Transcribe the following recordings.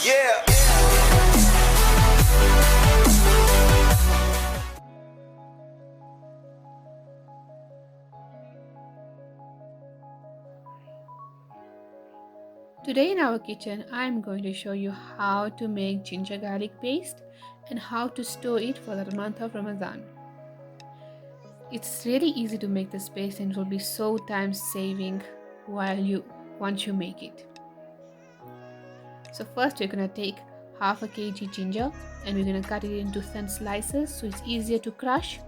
Yeah. Today in our kitchen, I am going to show you how to make ginger garlic paste and how to store it for the month of Ramadan. It's really easy to make this paste and it will be so time saving once you make it. So first we're going to take half a kg ginger and we're going to cut it into thin slices so it's easier to crush.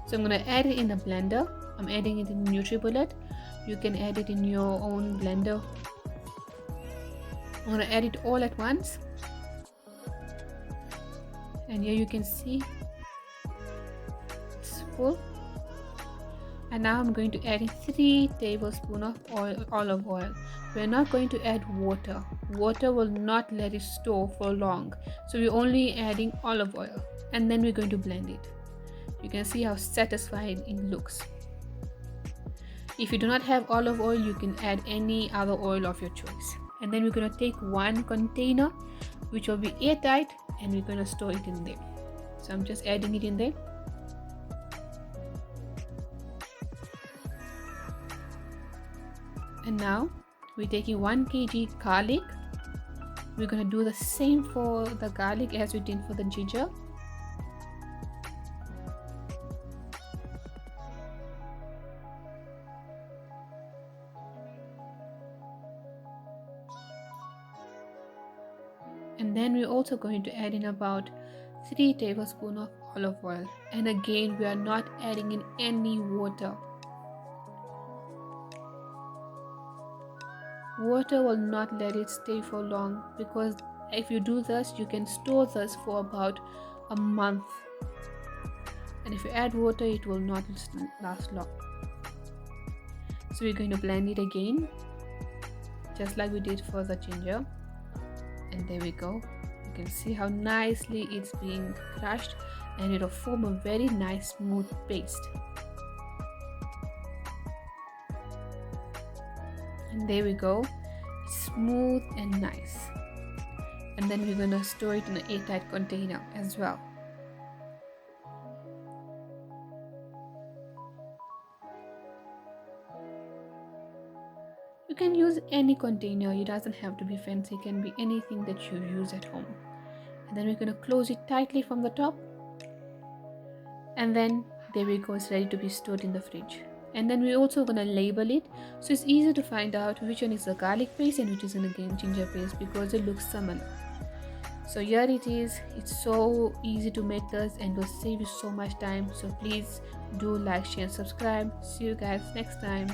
So I'm going to add it in a blender. I'm adding it in NutriBullet. You can add it in your own blender. I'm going to add it all at once. And here you can see it's full. And now I'm going to add in 3 tablespoons of olive oil. We're not going to add water. Water will not let it store for long. So we're only adding olive oil. And then we're going to blend it. You can see how satisfying it looks. If you do not have olive oil, you can add any other oil of your choice. And then we're going to take one container which will be airtight and we're going to store it in there. So I'm just adding it in there. And now we're taking 1 kg garlic. We're going to do the same for the garlic as we did for the ginger. And then we're also going to add in about 3 tablespoons of olive oil. And again, we are not adding in any water. Water will not let it stay for long because if you do this, you can store this for about a month. And if you add water, it will not last long. So we're going to blend it again, just like we did for the ginger. And there we go. You can see how nicely it's being crushed and it'll form a very nice smooth paste. And there we go. It's smooth and nice. And then we're going to store it in an airtight container as well. You can use any container. It doesn't have to be fancy. It can be anything that you use at home. And then we're going to close it tightly from the top. And then there we go. It's ready to be stored in the fridge. And then we're also going to label it so it's easy to find out which one is the garlic paste and which is again ginger paste because it looks similar. So here it is. It's so easy to make this and will save you so much time. So please do like, share and subscribe. See you guys next time.